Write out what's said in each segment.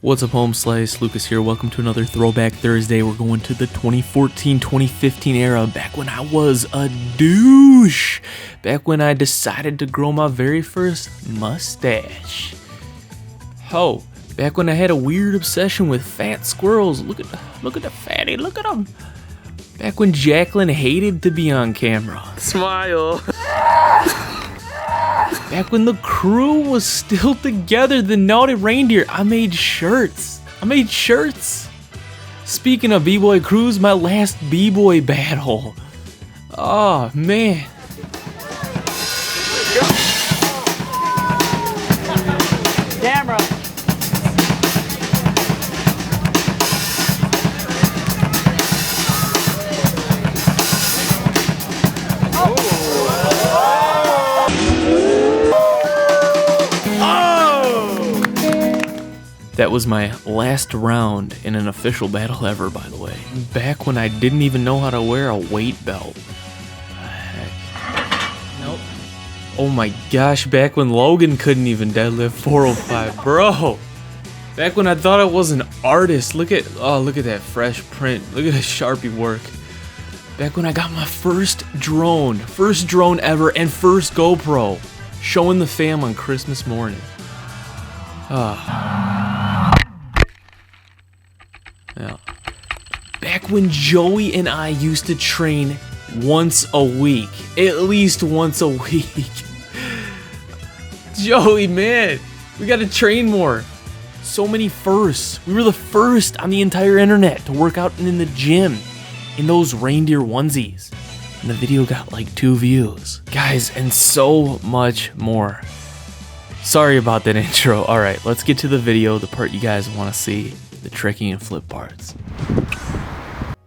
What's up, home slice? Lucas here. Welcome to another Throwback Thursday. We're going to the 2014-2015 era, back when I was a douche. Back when I decided to grow my very first mustache. Ho, back when I had a weird obsession with fat squirrels. Look at the fatty, look at him. Back when Jacqueline hated to be on camera. Smile. Back when the crew was still together, the Naughty Reindeer, I made shirts. Speaking of b-boy crews, my last b-boy battle. Oh, man. Camera. That was my last round in an official battle ever, by the way. Back when I didn't even know how to wear a weight belt. Nope. Oh my gosh, back when Logan couldn't even deadlift 405, bro. Back when I thought I was an artist. Look at that fresh print. Look at the Sharpie work. Back when I got my first drone ever, and first GoPro, showing the fam on Christmas morning. Yeah. Back when Joey and I used to train once a week. At least once a week. Joey, man, we gotta train more. So many firsts. We were the first on the entire internet to work out in the gym in those reindeer onesies. And the video got like 2 views. Guys, and so much more. Sorry about that intro. Alright, let's get to the video, the part you guys want to see. The tricking and flip parts.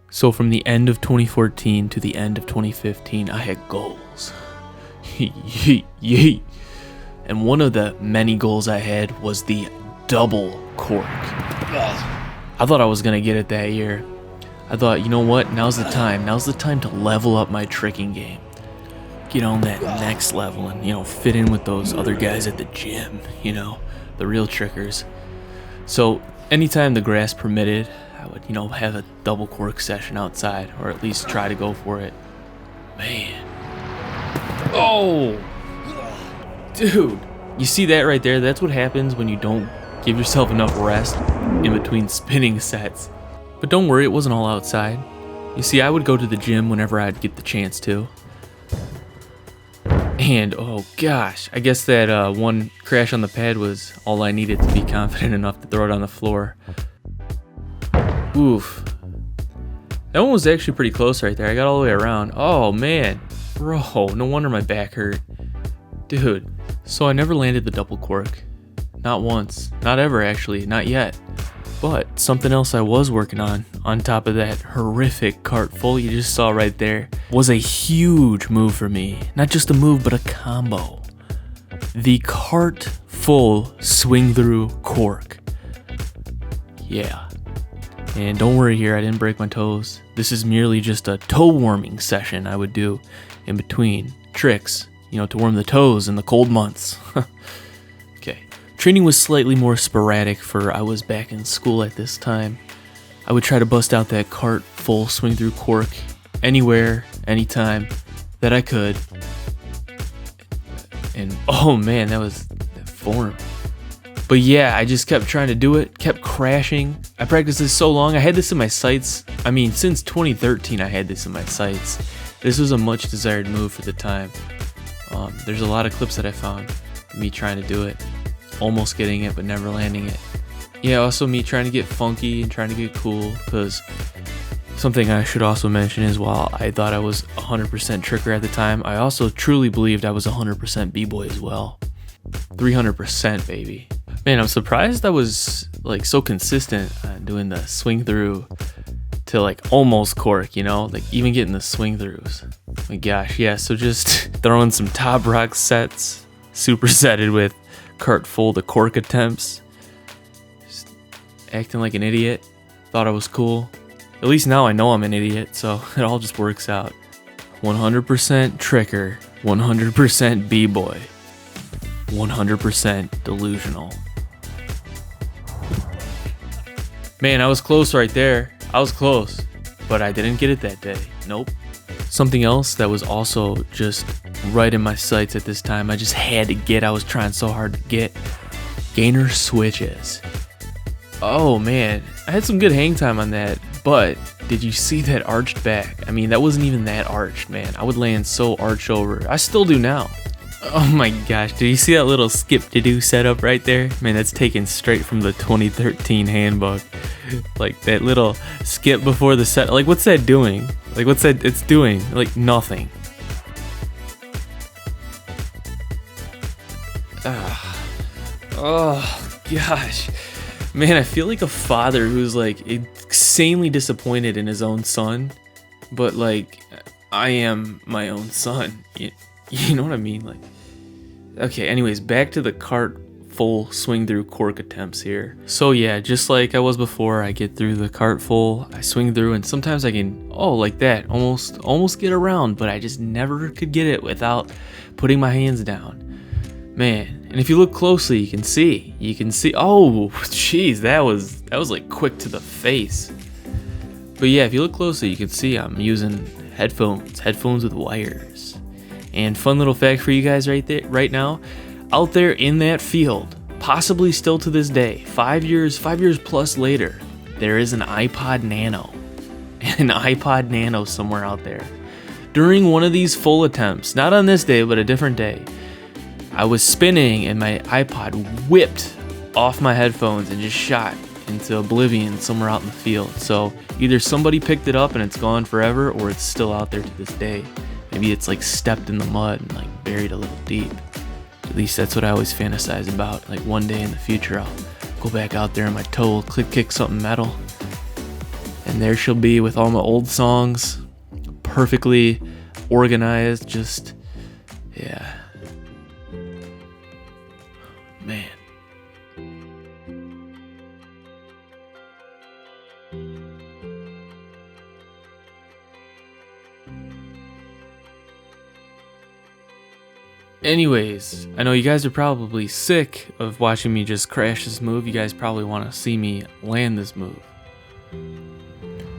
So from the end of 2014 to the end of 2015, I had goals. And one of the many goals I had was the double cork. I thought I was gonna get it that year. I thought, you know what, now's the time. Now's the time to level up my tricking game. Get on that next level and, fit in with those other guys at the gym, the real trickers. So anytime the grass permitted, I would, have a double cork session outside, or at least try to go for it. Man. Oh! Dude, you see that right there? That's what happens when you don't give yourself enough rest in between spinning sets. But don't worry, it wasn't all outside. You see, I would go to the gym whenever I'd get the chance to. And, oh gosh, I guess that one crash on the pad was all I needed to be confident enough to throw it on the floor. Oof. That one was actually pretty close right there. I got all the way around. Oh, man. Bro, no wonder my back hurt. Dude, so I never landed the double cork. Not once. Not ever, actually. Not yet. But something else I was working on top of that horrific cart full you just saw right there, was a huge move for me. Not just a move, but a combo. The cart full swing through cork. Yeah. And don't worry here, I didn't break my toes. This is merely just a toe warming session I would do in between tricks, to warm the toes in the cold months. Okay. Training was slightly more sporadic, for I was back in school at this time. I would try to bust out that cart full swing through cork anywhere, anytime that I could. And oh man, that was that form. But yeah, I just kept trying to do it, kept crashing. I practiced this so long. I had this in my sights. I mean, since 2013, I had this in my sights. This was a much desired move for the time. There's a lot of clips that I found of me trying to do it. Almost getting it, but never landing it. Yeah, also me trying to get funky and trying to get cool, because something I should also mention is, while I thought I was 100% tricker at the time, I also truly believed I was 100% b-boy as well. 300%, baby. Man, I'm surprised I was so consistent doing the swing through to almost cork, even getting the swing throughs. My gosh, yeah, so just throwing some top rock sets, supersetted with cart full to cork attempts, just acting like an idiot. Thought I was cool. At least now I know I'm an idiot, so it all just works out. 100% tricker, 100% b-boy, 100% delusional. Man, I was close right there. I was close, but I didn't get it that day. Nope. Something else that was also just right in my sights at this time, I just had to get, I was trying so hard to get, gainer switches. Oh man, I had some good hang time on that, but did you see that arched back? I mean, that wasn't even that arched, man. I would land so arched over. I still do now. Oh my gosh, did you see that little skip to do setup right there? Man, that's taken straight from the 2013 handbook. Like that little skip before the set, like what's that doing? Like what's that, it's doing? Like nothing. Oh gosh. Man, I feel like a father who's like insanely disappointed in his own son, but like I am my own son. You know what I mean? Like, okay, anyways, back to the cart full swing through cork attempts here. So yeah, just like I was before, I get through the cart full, I swing through, and sometimes I can, like that, almost get around, but I just never could get it without putting my hands down. Man, and if you look closely, you can see, oh, jeez, that was like quick to the face. But yeah, if you look closely, you can see I'm using headphones with wires. And fun little fact for you guys right now, out there in that field, possibly still to this day, 5 years plus later, there is an iPod Nano. An iPod Nano somewhere out there. During one of these full attempts, not on this day, but a different day, I was spinning and my iPod whipped off my headphones and just shot into oblivion somewhere out in the field. So either somebody picked it up and it's gone forever, or it's still out there to this day. Maybe it's like stepped in the mud and like buried a little deep. At least that's what I always fantasize about. Like one day in the future, I'll go back out there and my toe will kick something metal. And there she'll be with all my old songs, perfectly organized, just, yeah. Man. Anyways, I know you guys are probably sick of watching me just crash this move. You guys probably want to see me land this move.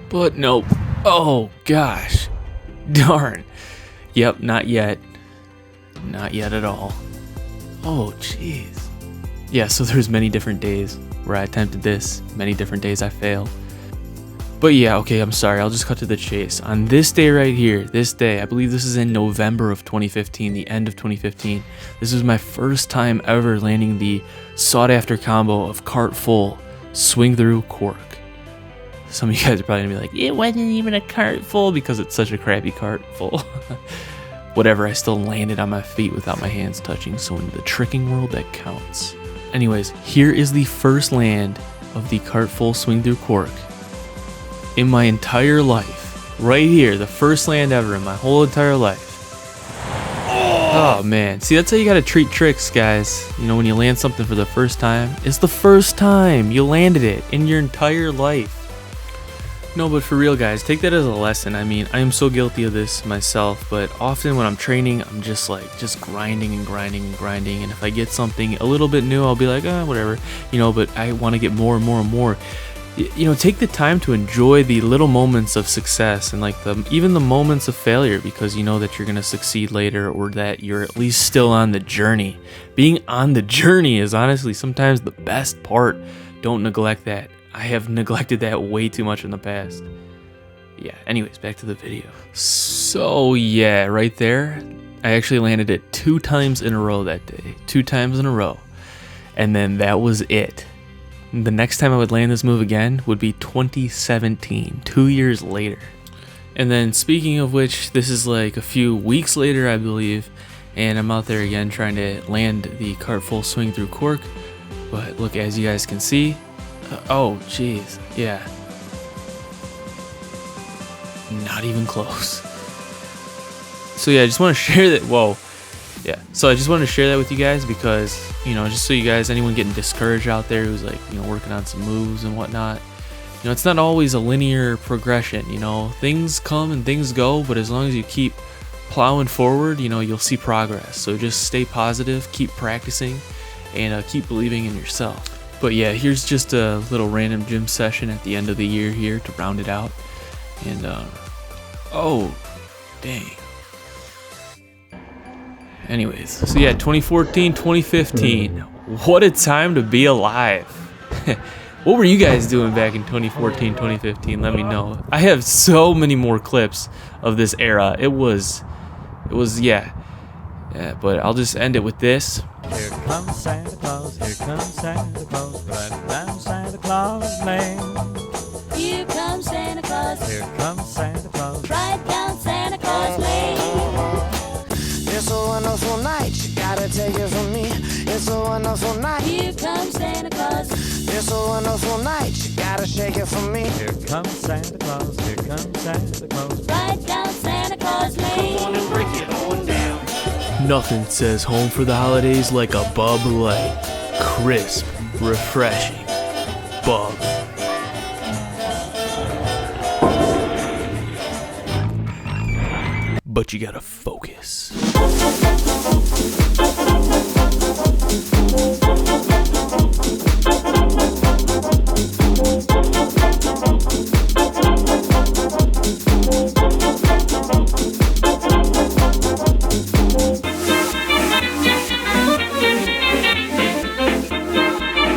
But nope. Oh gosh. Darn. Yep, not yet. Not yet at all. Oh jeez. Yeah, so there's many different days where I attempted this, many different days I failed. But yeah, okay, I'm sorry, I'll just cut to the chase. On this day right here, this day, I believe this is in November of 2015, the end of 2015, this was my first time ever landing the sought-after combo of cart full, swing through cork. Some of you guys are probably gonna be like, it wasn't even a cart full because it's such a crappy cart full. Whatever, I still landed on my feet without my hands touching, so in the tricking world, that counts. Anyways, here is the first land of the cart full swing through cork in my entire life. Right here, the first land ever in my whole entire life. Oh man, see, that's how you gotta treat tricks, guys. You know, when you land something for the first time, it's the first time you landed it in your entire life. No, but for real, guys, take that as a lesson. I mean, I am so guilty of this myself, but often when I'm training, I'm just grinding and grinding and grinding, and if I get something a little bit new, I'll be like, whatever, you know, but I want to get more and more and more. You know, take the time to enjoy the little moments of success and like even the moments of failure, because you know that you're going to succeed later, or that you're at least still on the journey. Being on the journey is honestly sometimes the best part. Don't neglect that. I have neglected that way too much in the past. Yeah, anyways, back to the video. So yeah, right there, I actually landed it 2 times in a row that day. 2 times in a row. And then that was it. The next time I would land this move again would be 2017, 2 years later. And then speaking of which, this is like a few weeks later, I believe, and I'm out there again trying to land the cart full swing through cork. But look, as you guys can see, oh jeez, yeah, not even close. So yeah, I just want to share that. Whoa. Yeah, so I just wanted to share that with you guys because, you know, just so you guys, anyone getting discouraged out there who's like, you know, working on some moves and whatnot, you know, it's not always a linear progression. You know, things come and things go, but as long as you keep plowing forward, you know, you'll see progress. So just stay positive, keep practicing, and keep believing in yourself. But yeah, here's just a little random gym session at the end of the year here to round it out. And oh, dang. Anyways, so yeah, 2014, 2015. What a time to be alive. What were you guys doing back in 2014, 2015? Let me know. I have so many more clips of this era. It was yeah, but I'll just end it with this. Here comes Santa Claus, here comes Santa Claus, right down Santa Claus Lane. Here comes Santa Claus, Here comes Santa Claus, right down Santa Claus Lane. It's a wonderful night, you gotta take it from me. It's a wonderful night. Here comes Santa Claus, It's a wonderful night, you gotta shake it from me. here comes Santa Claus, here comes Santa Claus. right down Santa Claus Lane. Nothing says home for the holidays like a Bub Light. Crisp, refreshing. Bub. But you gotta focus.